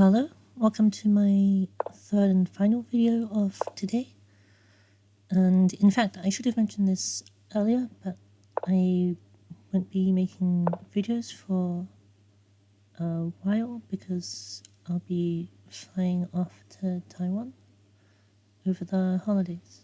Hello, welcome to my third and final video of today. And in fact, I should have mentioned this earlier, but I won't be making videos for a while because I'll be flying off to Taiwan over the holidays.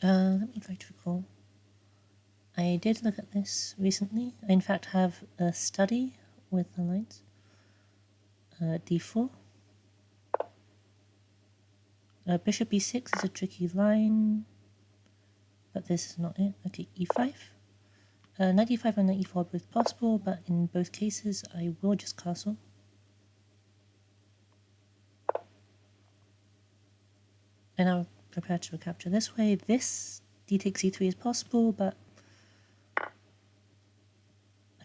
Let me try to recall. I did look at this recently. I in fact have a study with the lines. D4. Bishop e6 is a tricky line, but this is not it. Okay, e5. Knight e5 and knight e4 are both possible, but in both cases I will just castle. And I'll prepare to recapture this way. This d takes e3 is possible, but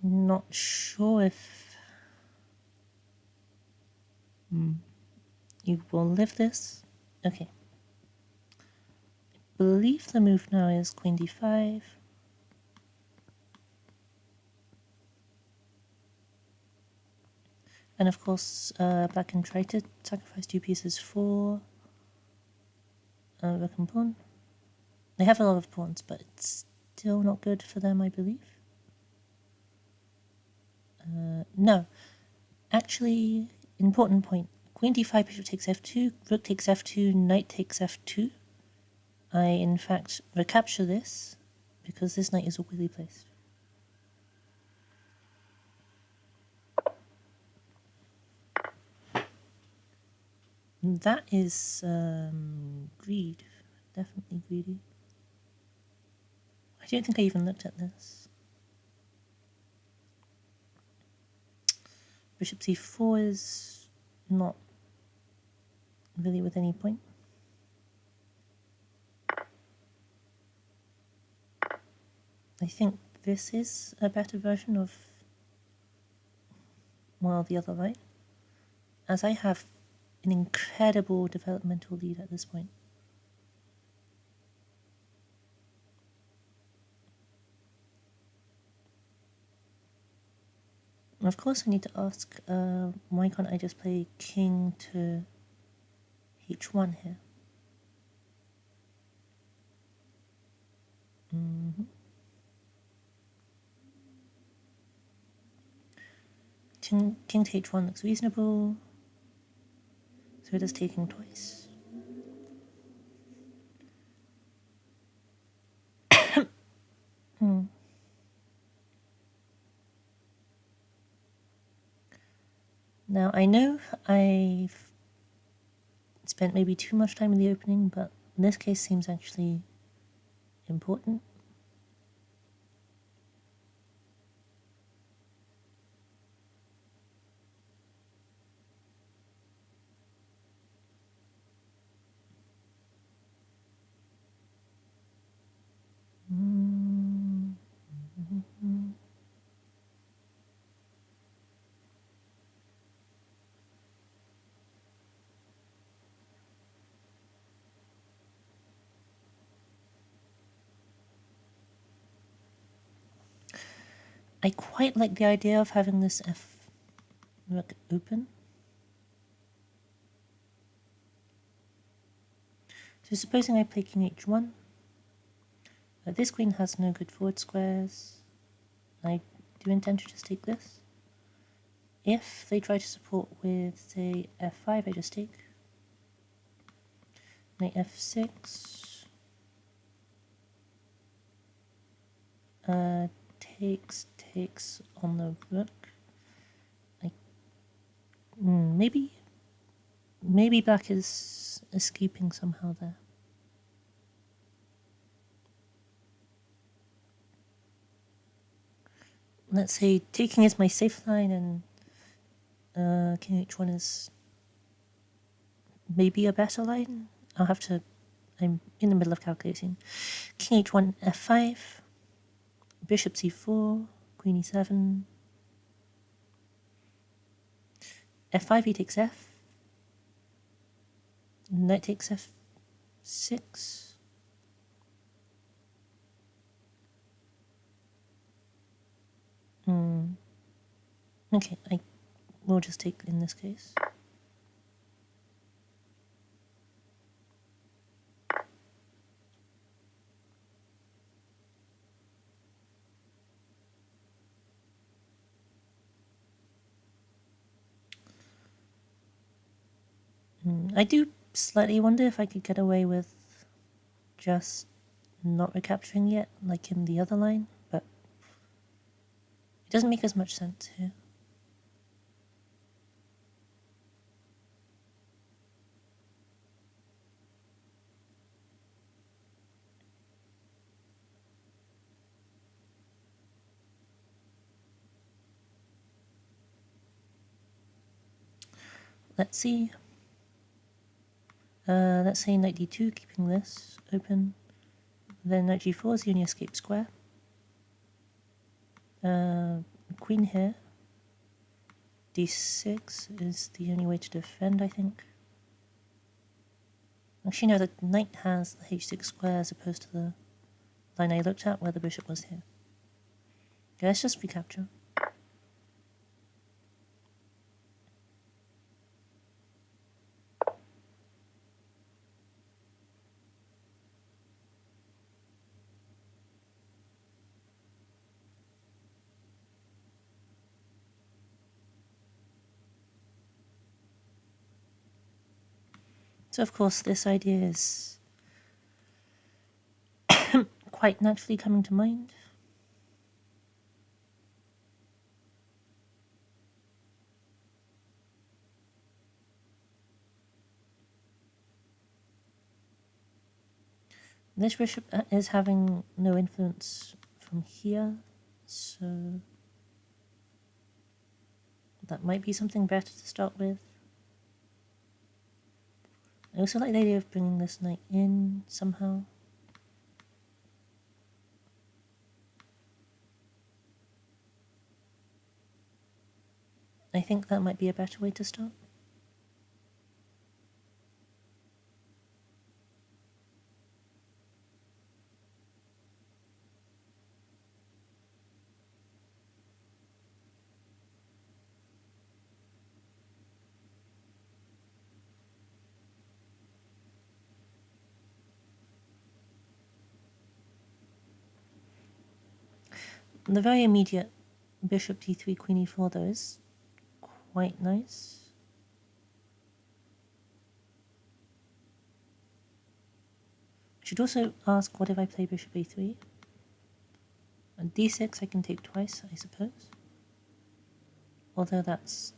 I'm not sure if you will live this. Okay. I believe the move now is queen d5. And of course, black can try to sacrifice 2 pieces for rook and pawn. They have a lot of pawns, but it's still not good for them, I believe. No. Actually, important point. Queen d5, bishop takes f2, rook takes f2, knight takes f2. I, in fact, recapture this because this knight is awkwardly placed. That is greed. Definitely greedy. I don't think I even looked at this. Bishop c4 is not really with any point. I think this is a better version of, well, the other line, as I have an incredible developmental lead at this point. Of course, I need to ask, why can't I just play king to h1 here? King to h1 looks reasonable, so it is taking twice. Now, I know I've spent maybe too much time in the opening, but in this case seems actually important. I quite like the idea of having this f rook open. So supposing I play king h1, this queen has no good forward squares. I do intend to just take this. If they try to support with, say, f5, I just take. Knight f6. Takes on the rook. Maybe black is escaping somehow there. Let's say taking is my safe line and king h1 is maybe a better line. I'm in the middle of calculating. King h1, f5, bishop c4, queen e7, f5, he takes f, knight takes f6, Okay, I will just take in this case. I do slightly wonder if I could get away with just not recapturing yet, like in the other line, but it doesn't make as much sense here. Let's see. Let's say knight d2, keeping this open. Then knight g4 is the only escape square. Queen here. d6 is the only way to defend, I think. Actually, no, the knight has the h6 square as opposed to the line I looked at where the bishop was here. Okay, let's just recapture. So of course this idea is quite naturally coming to mind. This bishop is having no influence from here, so that might be something better to start with. I also like the idea of bringing this knight in somehow. I think that might be a better way to start. The very immediate bishop d3, queen e4 though is quite nice. I should also ask, what if I play bishop a3? And d6 I can take twice, I suppose. Although that's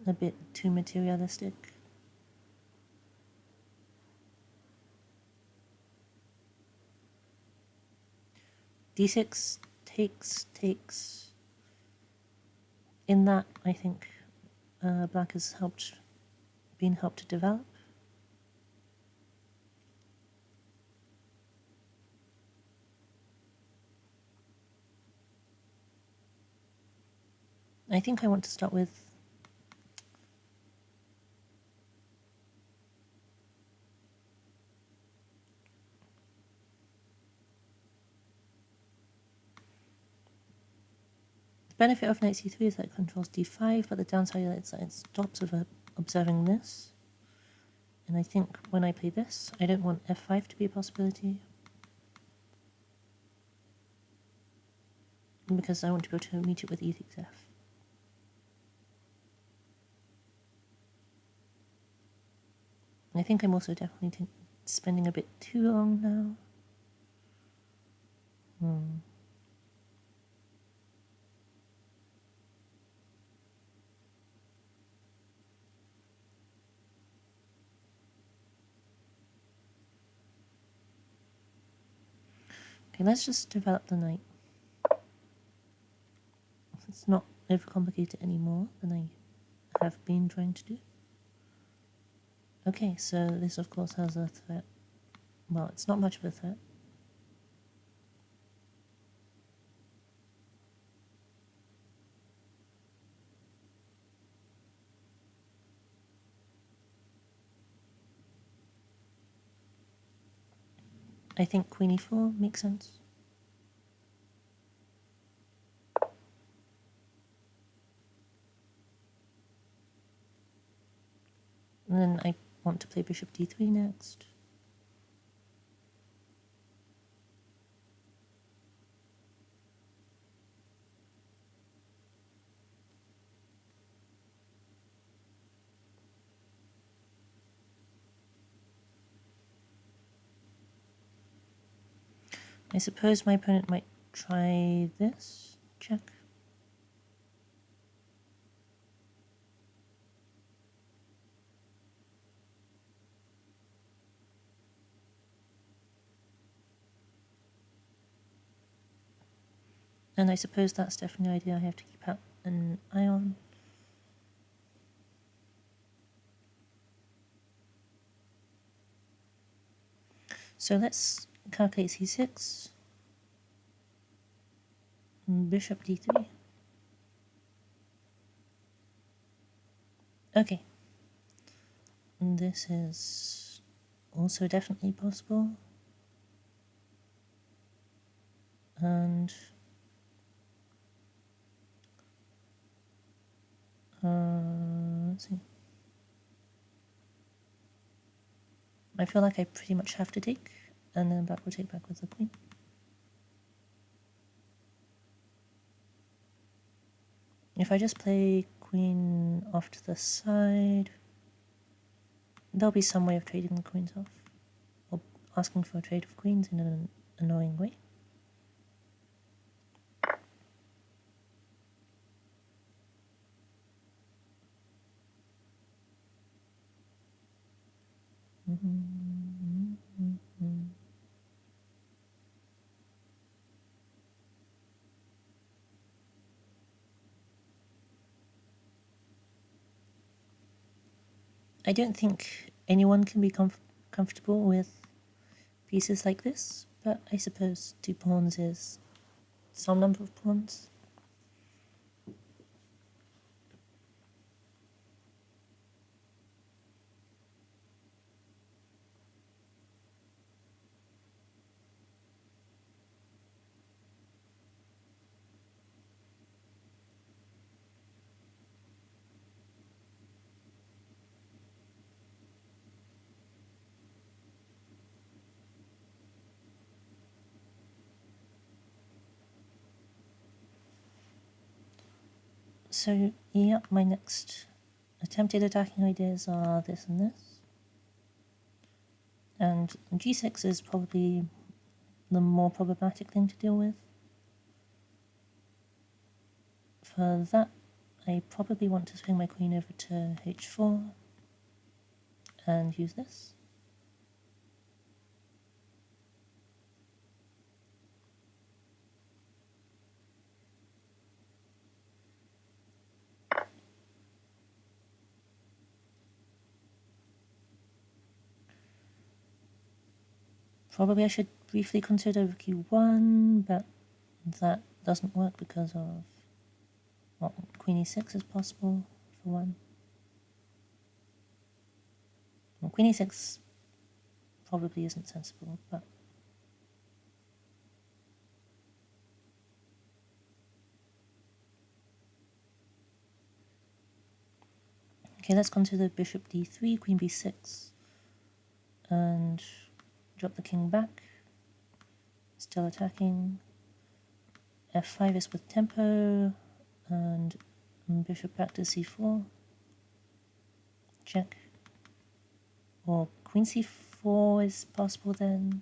a bit too materialistic. d6 takes. In that, I think black has been helped to develop. I think I want to start with the benefit of knight c3 is that it controls d5, but the downside is that it stops observing this. And I think when I play this, I don't want f5 to be a possibility, because I want to be able to meet it with e6 f. I think I'm also definitely spending a bit too long now. Okay, let's just develop the knight. It's not overcomplicated anymore than I have been trying to do. Okay, so this of course has a threat. Well, it's not much of a threat. I think queen e4 makes sense. And then I want to play bishop d3 next. I suppose my opponent might try this. Check. And I suppose that's definitely an idea I have to keep out an eye on. So let's calculate c6. Bishop d3. Okay. And this is also definitely possible. And let's see. I feel like I pretty much have to take, and then back rotate back with the queen. If I just play queen off to the side, there'll be some way of trading the queens off, or asking for a trade of queens in an annoying way. I don't think anyone can be comfortable with pieces like this, but I suppose 2 pawns is some number of pawns. So, yeah, my next attempted attacking ideas are this and this. And g6 is probably the more problematic thing to deal with. For that, I probably want to swing my queen over to h4 and use this. Probably I should briefly consider rook e1, but that doesn't work because of, well, queen e6 is possible for one. Well, queen e6 probably isn't sensible, but okay, let's consider bishop d3, queen b6, and drop the king back. Still attacking. f5 is with tempo, and bishop back to c4. Check. Or queen c4 is possible then.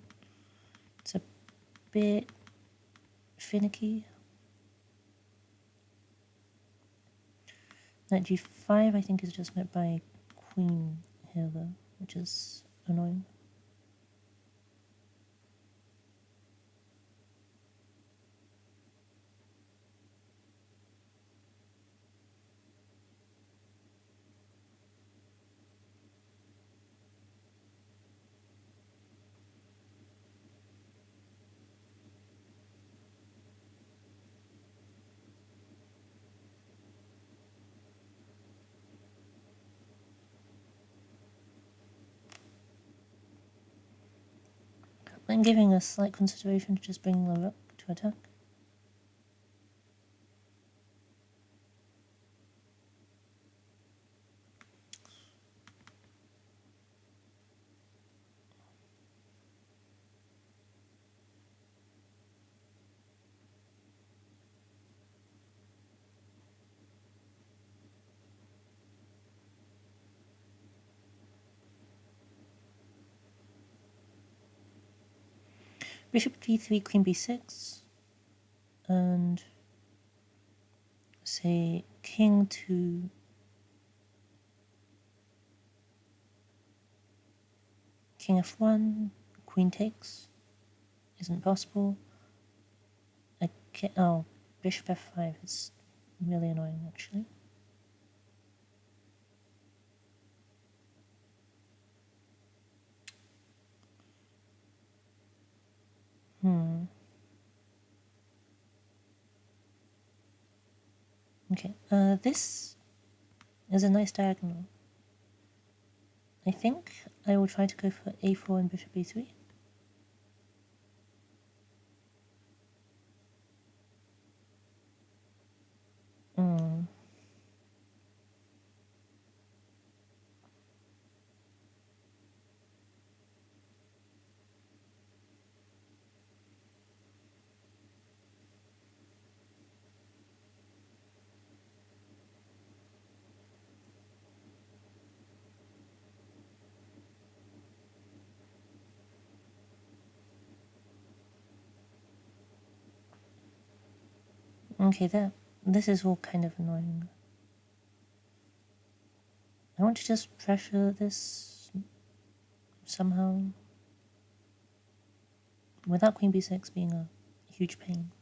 It's a bit finicky. Knight g5 I think is just met by queen here though, which is annoying. I'm giving a slight consideration to just bringing the rook to attack. Bishop d3, queen b6, and say king to king f1, queen takes, isn't possible. Oh, bishop f5 is really annoying actually. Okay, this is a nice diagonal. I think I will try to go for a4 and bishop e3. Okay, this is all kind of annoying. I want to just pressure this somehow without queen b6 being a huge pain.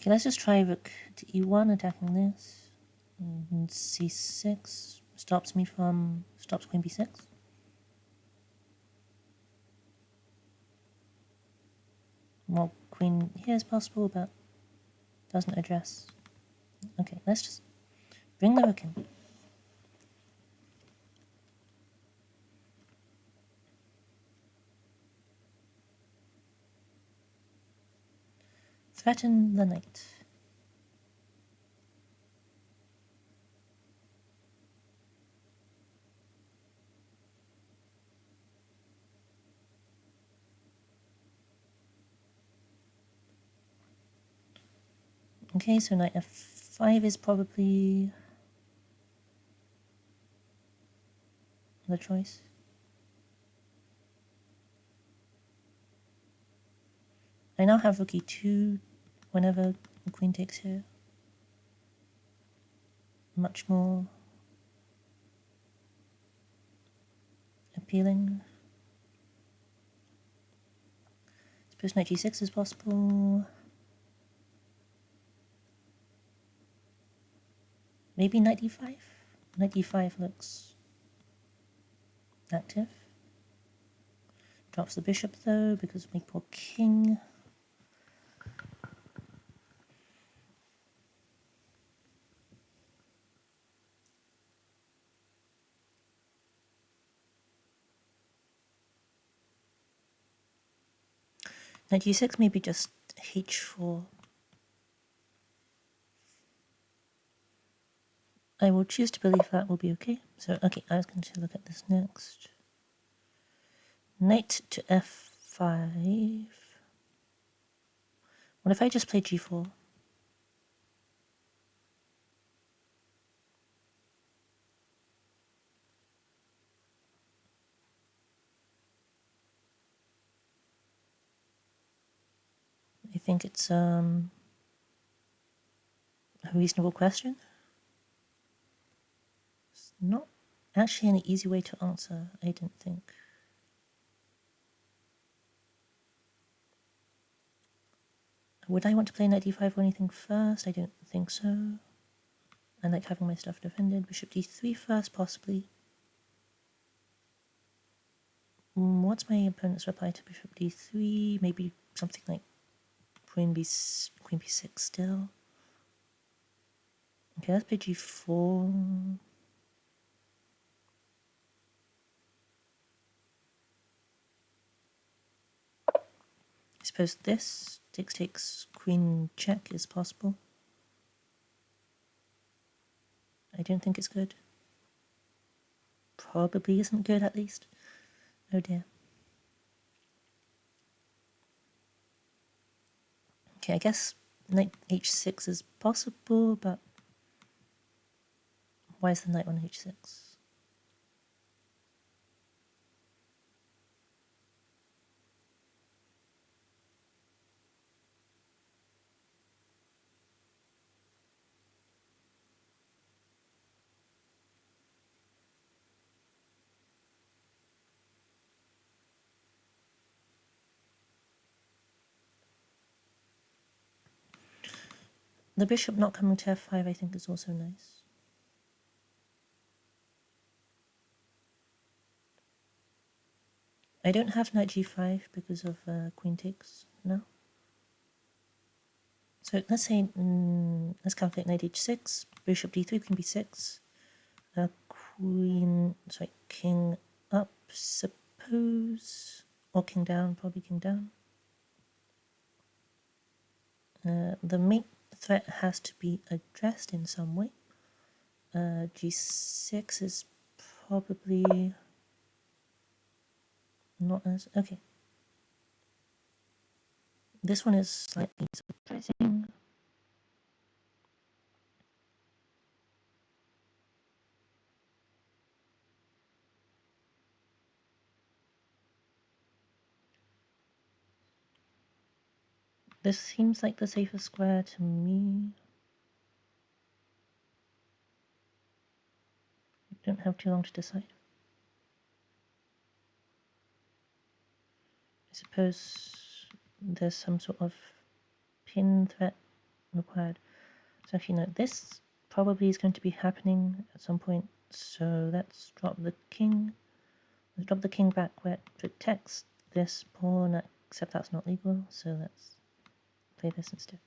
Okay, let's just try rook to e1, attacking this. And c6 stops queen b6. Well, queen here is possible, but doesn't address. Okay, let's just bring the rook in. Threaten the knight. Okay, so knight f5 is probably the choice. I now have rook e2 whenever the queen takes here. Much more appealing. Suppose knight g6 is possible. Maybe knight d5? Knight d5 looks active. Drops the bishop though, because my poor king. Knight g6, maybe just h4. I will choose to believe that will be okay. So, okay, I was going to look at this next. Knight to f5. What if I just play g4? I think it's a reasonable question. It's not actually an easy way to answer, I didn't think. Would I want to play knight d5 or anything first? I don't think so. I like having my stuff defended. Bishop d3 first, possibly. What's my opponent's reply to bishop d3? Maybe something like queen b6 still. Okay, let's play g4. I suppose this takes queen check is possible. I don't think it's good. Probably isn't good, at least. Oh dear. Okay, I guess knight h6 is possible, but why is the knight on h6? The bishop not coming to f5 I think is also nice. I don't have knight g5 because of queen takes now. So let's say, let's calculate knight h6, bishop d3, queen b6, king up, suppose, or king down, probably king down. The mate threat has to be addressed in some way. G6 is probably not as... okay. This one is slightly surprising. This seems like the safest square to me. Don't have too long to decide. I suppose there's some sort of pin threat required. So actually no, this probably is going to be happening at some point. So let's drop the king. Let's drop the king back where it protects this pawn, except that's not legal. So let's play this instead.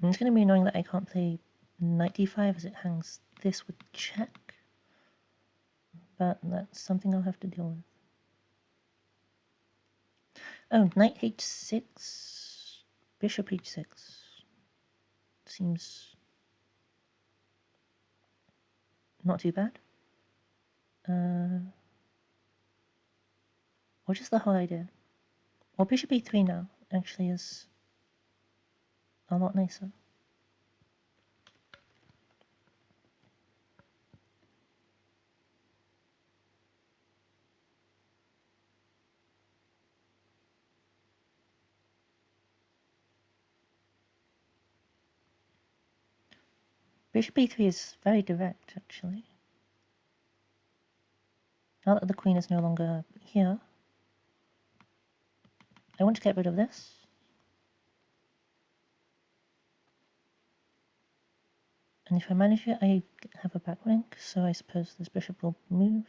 And it's going to be annoying that I can't play knight d5 as it hangs this with check. But that's something I'll have to deal with. Oh, knight h6, bishop h6. Seems not too bad. Or just the whole idea. Or bishop e3 now actually is a lot nicer. Bishop e3 is very direct, actually. Now that the queen is no longer here, I want to get rid of this. And if I manage it, I have a back rank, so I suppose this bishop will move.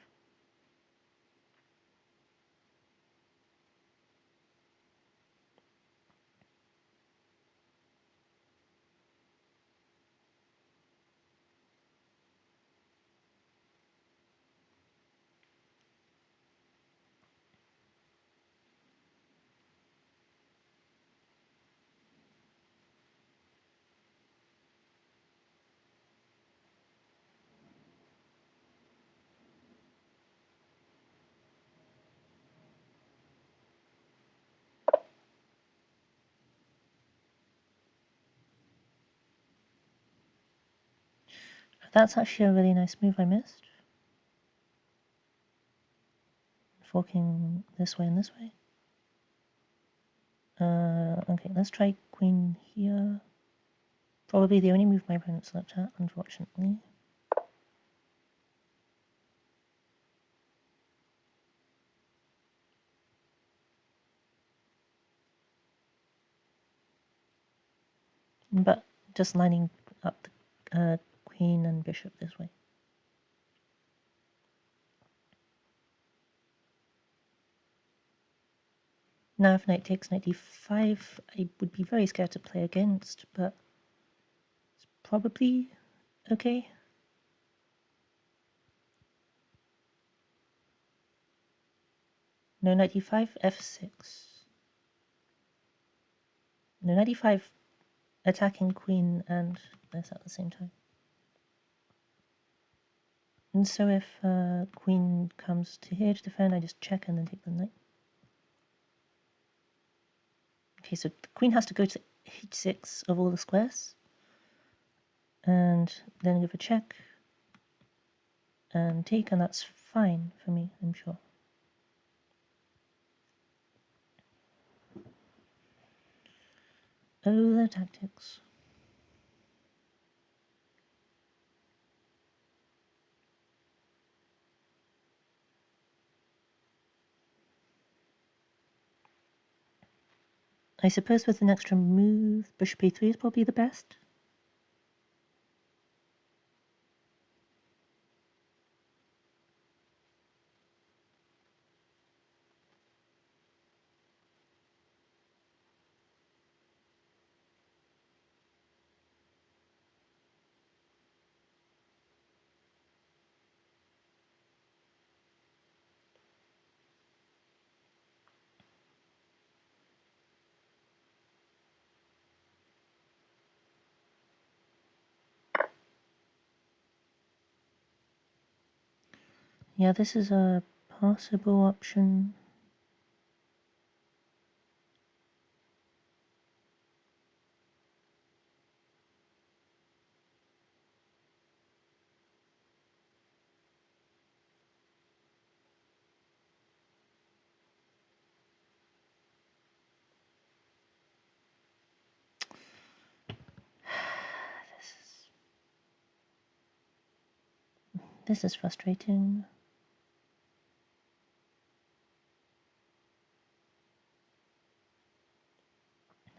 That's actually a really nice move I missed. Forking this way and this way. Okay, let's try queen here. Probably the only move my opponent's looked at, unfortunately. But just lining up the queen and bishop this way. Now if knight takes knight d5, I would be very scared to play against, but it's probably okay. No, knight d5, f6. No, knight d5, attacking queen and this at the same time. And so if queen comes to here to defend, I just check and then take the knight. Okay, so the queen has to go to h6 of all the squares. And then give a check and take, and that's fine for me, I'm sure. Oh, the tactics. I suppose with an extra move, bishop a3 is probably the best. Yeah, this is a possible option. This is frustrating.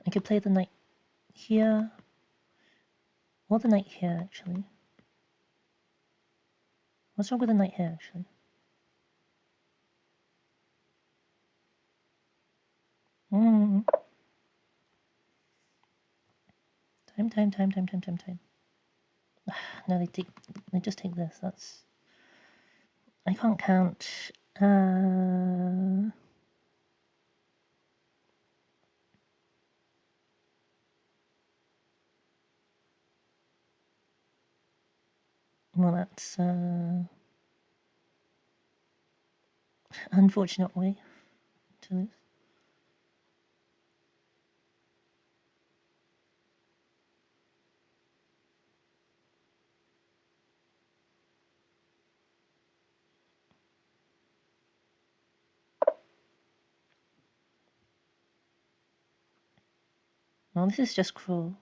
I could play the knight here, or the knight here, actually. What's wrong with the knight here, actually? Mm. Time. No, they just take this. That's... I can't count. Well, that's unfortunate way to lose. Well, this is just cruel.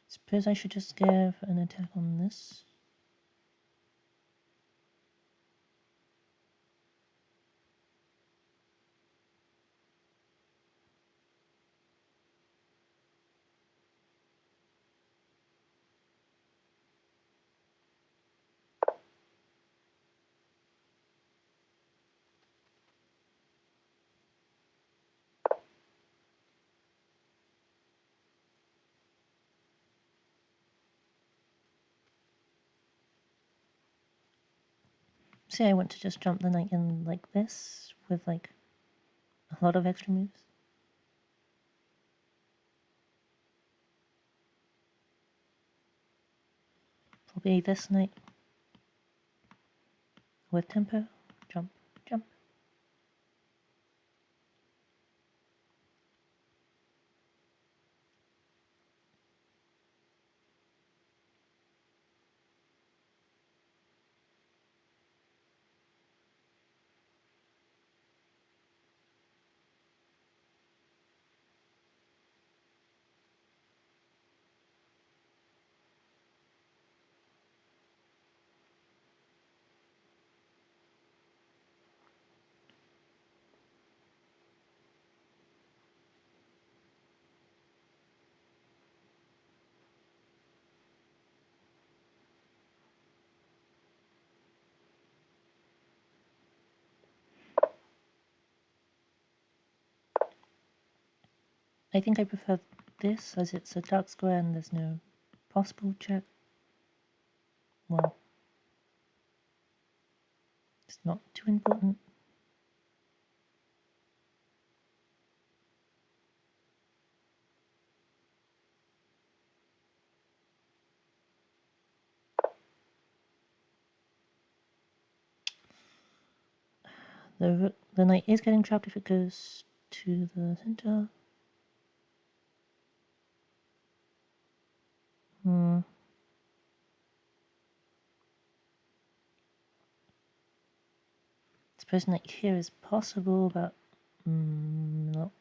Suppose I should just give an attack on this. Say I want to just jump the knight in like this, with like a lot of extra moves. Probably this knight with tempo. Jump, jump. I think I prefer this, as it's a dark square and there's no possible check. Well, it's not too important. The knight is getting trapped if it goes to the center. Suppose knight here is possible, but not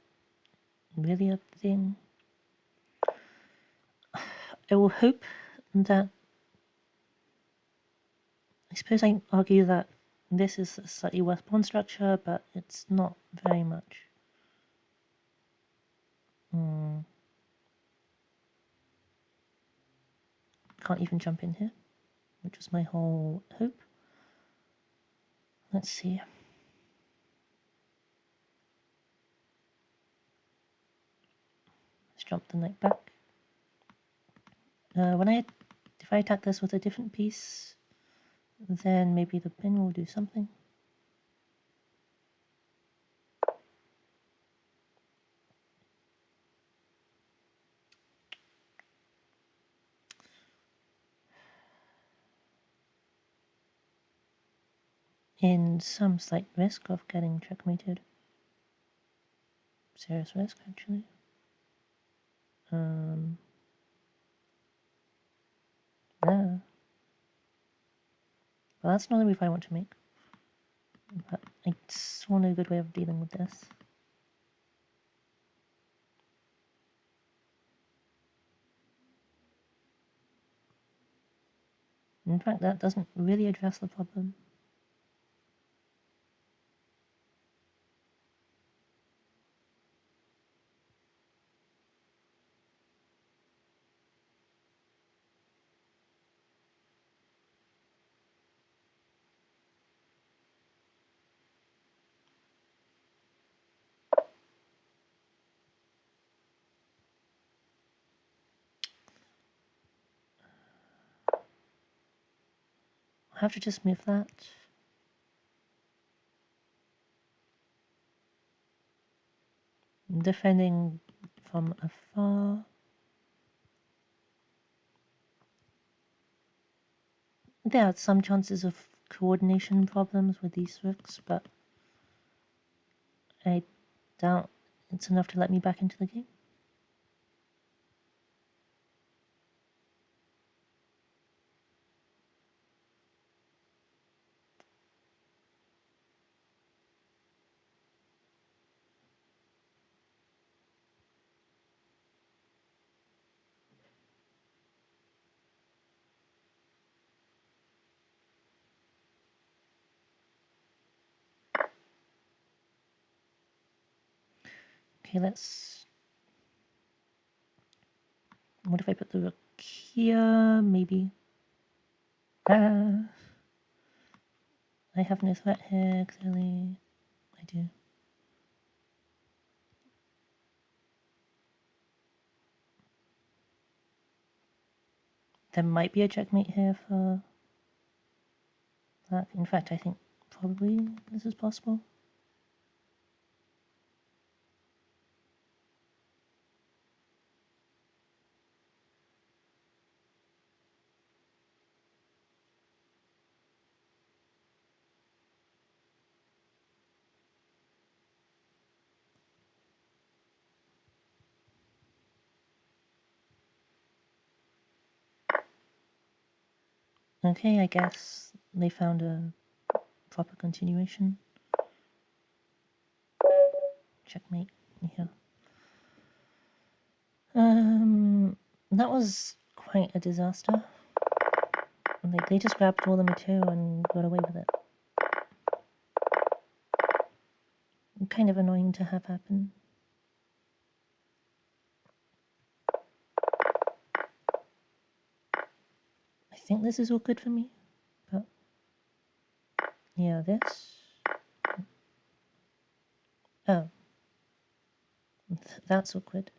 really a thing. I will hope that... I suppose I argue that this is a slightly worse pawn structure, but it's not very much. Can't even jump in here, which was my whole hope. Let's see. Let's jump the knight back. If I attack this with a different piece, then maybe the pin will do something. In some slight risk of getting checkmated. Serious risk, actually. Yeah. Well, that's not the move I want to make. But I just want a good way of dealing with this. In fact, that doesn't really address the problem. I'll have to just move that. Defending from afar. There are some chances of coordination problems with these rooks, but I doubt it's enough to let me back into the game. Okay, let's... What if I put the rook here? Maybe. I have no threat here, clearly. I do. There might be a checkmate here for that. In fact, I think probably this is possible. Okay, I guess they found a proper continuation. Checkmate. Yeah. That was quite a disaster. Like, they just grabbed all the material and got away with it. Kind of annoying to have happen. I think this is all good for me, but yeah, this. Oh, that's awkward.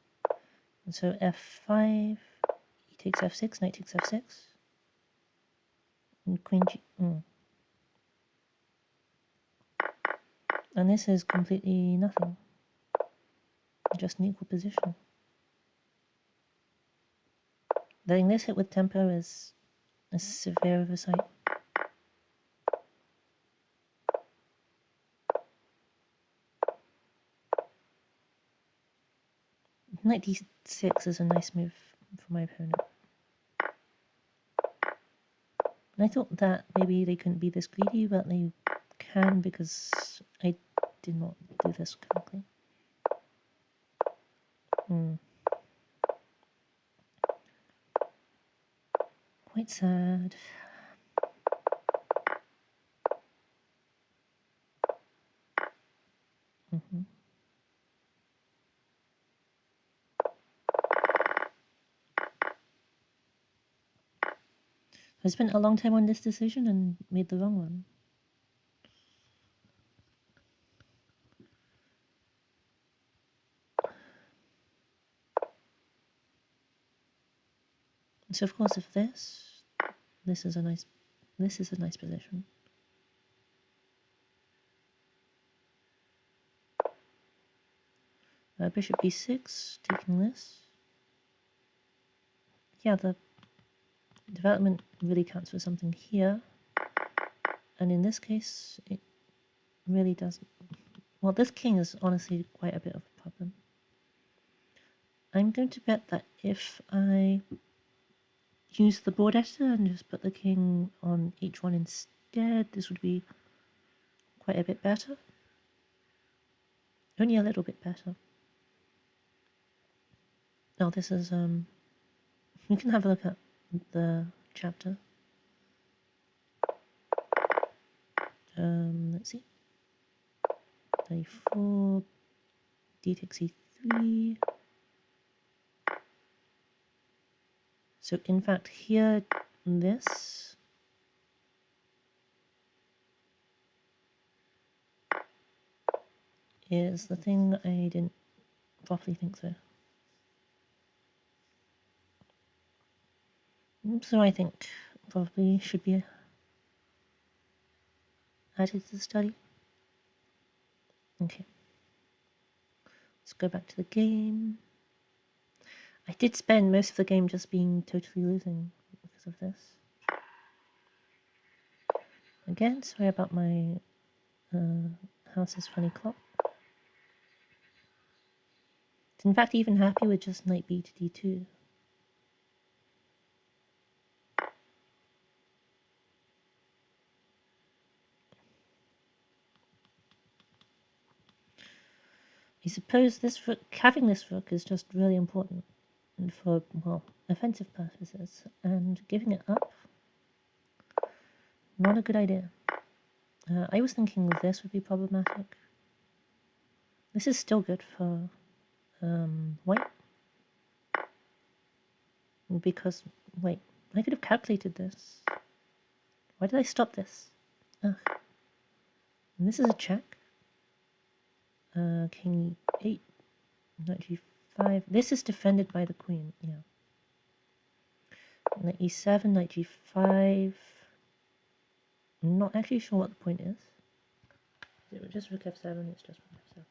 And so f5, e takes f6, knight takes f6, and queen g. And this is completely nothing, just an equal position. Letting this hit with tempo is a severe oversight. Knight d6 is a nice move for my opponent. And I thought that maybe they couldn't be this greedy, but they can because I did not do this correctly. Quite sad. I spent a long time on this decision and made the wrong one. So of course, if this is a nice position. Bishop b6, taking this. Yeah, the development really counts for something here, and in this case, it really doesn't. Well, this king is honestly quite a bit of a problem. I'm going to bet that if I use the board editor and just put the king on h1 instead, this would be quite a bit better. Only a little bit better. Now this is, you can have a look at the chapter. Let's see. 34, d takes e3. So in fact here, this is the thing I didn't properly think through. So I think probably should be added to the study. Okay. Let's go back to the game. I did spend most of the game just being totally losing because of this. Again, sorry about my house's funny clock. It's in fact even happy with just knight b to d2. I suppose this rook, having this rook is just really important for, well, offensive purposes, and giving it up, not a good idea. I was thinking this would be problematic. This is still good for white, because, wait, I could have calculated this. Why did I stop this? Ugh. And this is a check. King e8, knight g5. This is defended by the queen, yeah. Knight e7, knight g5. I'm not actually sure what the point is. Is it just rook f7? It's just rook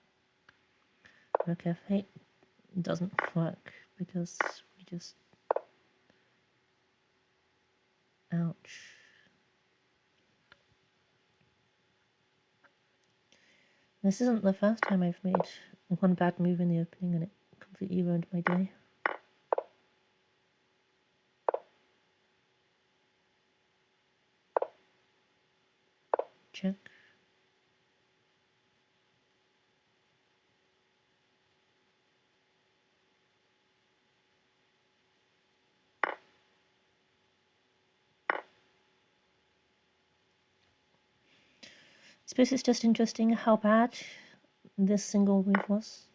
f7. Rook f8 doesn't work because we just... Ouch. This isn't the first time I've made one bad move in the opening and it completely ruined my day. Check. I suppose it's just interesting how bad this single move was.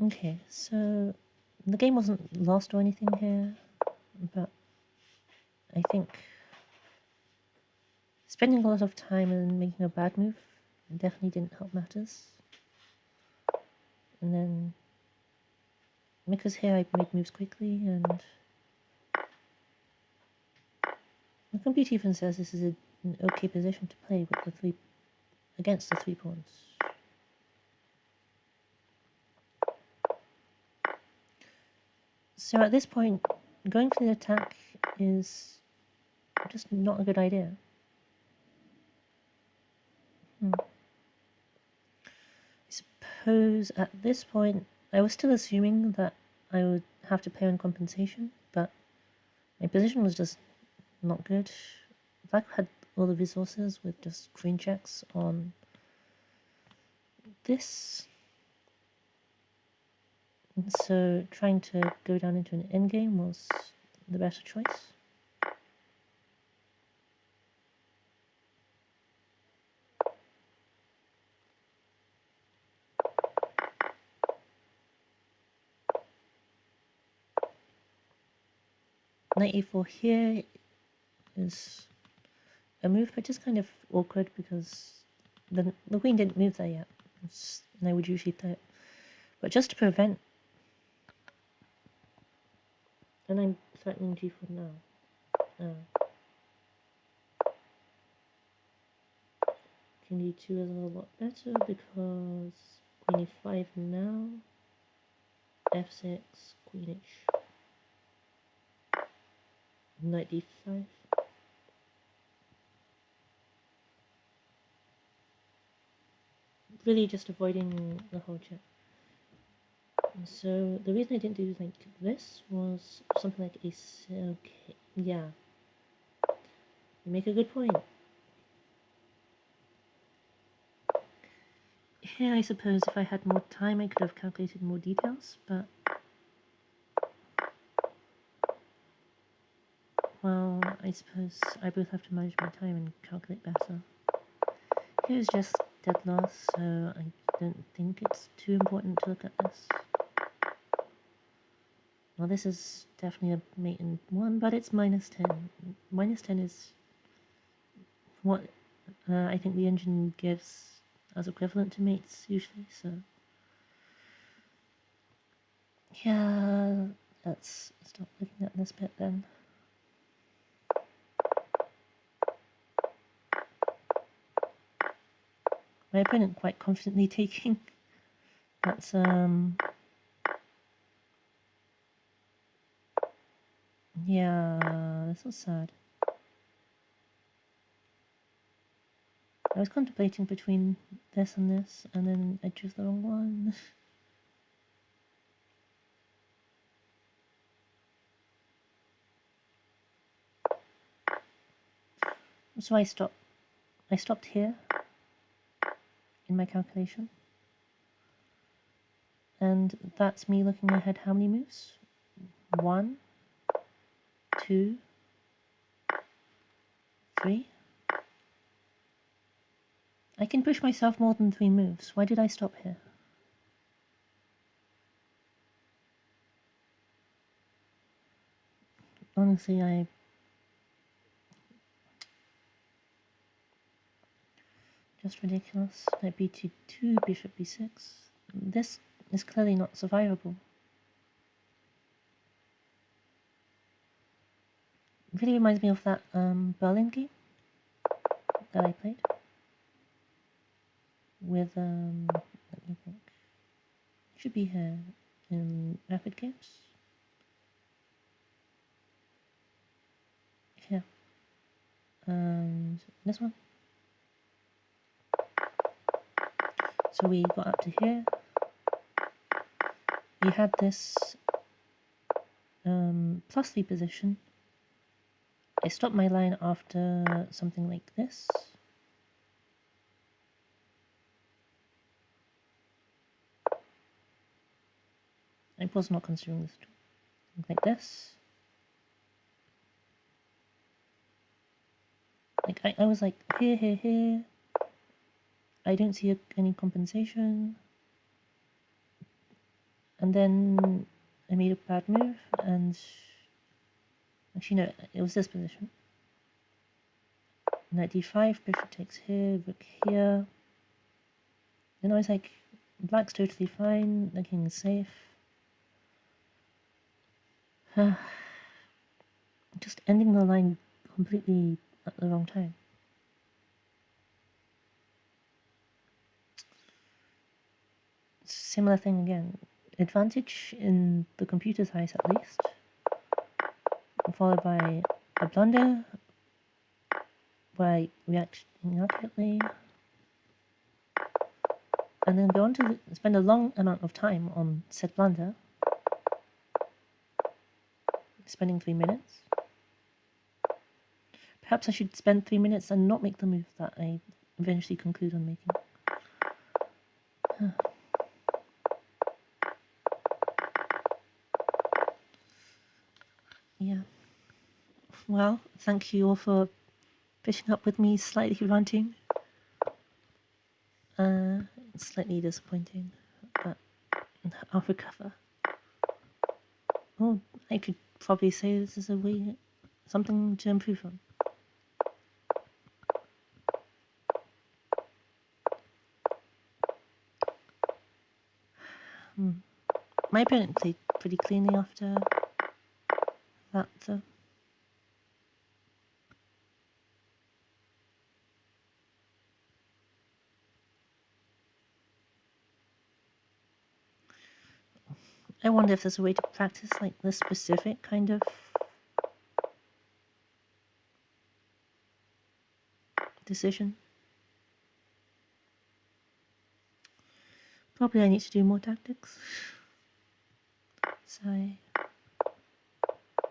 Okay, so the game wasn't lost or anything here, but I think spending a lot of time and making a bad move definitely didn't help matters. And then, because here I made moves quickly, and the computer even says this is an okay position to play with the three against the 3 pawns. So at this point, going for the attack is just not a good idea. I suppose at this point, I was still assuming that I would have to pay on compensation, but my position was just not good. Black had all the resources with just queen checks on this. And so trying to go down into an endgame was the better choice. Knight e4 here is a move, but just kind of awkward because the queen didn't move there yet, and I would usually play it. But just to prevent, and I'm threatening g4 now. King d2 is a lot better because queen e5 now, f6, queen h, knight d5. Really just avoiding the whole check. And so the reason I didn't do like this was something like ace. Okay, yeah, you make a good point. Here, I suppose if I had more time, I could have calculated more details, but well, I suppose I both have to manage my time and calculate better. Here's just dead loss, so I don't think it's too important to look at this. Well, this is definitely a mate in 1, but it's minus 10. Minus 10 is what I think the engine gives as equivalent to mates usually, so yeah, let's stop looking at this bit then. My opponent quite confidently taking. That's yeah, this was sad. I was contemplating between this and this, and then I chose the wrong one. So I stopped. I stopped here in my calculation. And that's me looking ahead how many moves? 1, 2, 3. I can push myself more than 3 moves. Why did I stop here? Honestly, just ridiculous. Knight b2, bishop b6. This is clearly not survivable. It really reminds me of that Berlin game that I played with, let me think. It should be here in Rapid Games. Here. And this one. So we got up to here. We had this +3 position. I stopped my line after something like this. I was not considering this. Like this. Like I was like here, here, here. I don't see any compensation. And then I made a bad move, and actually no, it was this position. Knight d5, bishop takes here, rook here. Then I was like, black's totally fine, the king is safe. Just ending the line completely at the wrong time. Similar thing again. Advantage in the computer's eyes at least, followed by a blunder where I react inaccurately, and then go on to spend a long amount of time on said blunder, spending 3 minutes. Perhaps I should spend 3 minutes and not make the move that I eventually conclude on making. Yeah. Well, thank you all for fishing up with me, slightly ranting. It's slightly disappointing, but I'll recover. Oh, I could probably say this is a way, something to improve on. My opponent played pretty cleanly after that, though. I wonder if there's a way to practice like this specific kind of decision. Probably I need to do more tactics. So,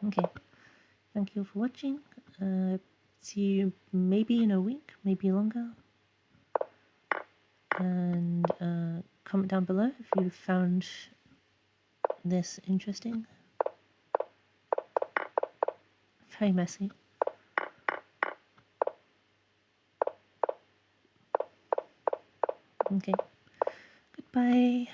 okay. Thank you for watching. See you maybe in a week, maybe longer. And comment down below if you found this interesting. Very messy. Okay. Goodbye.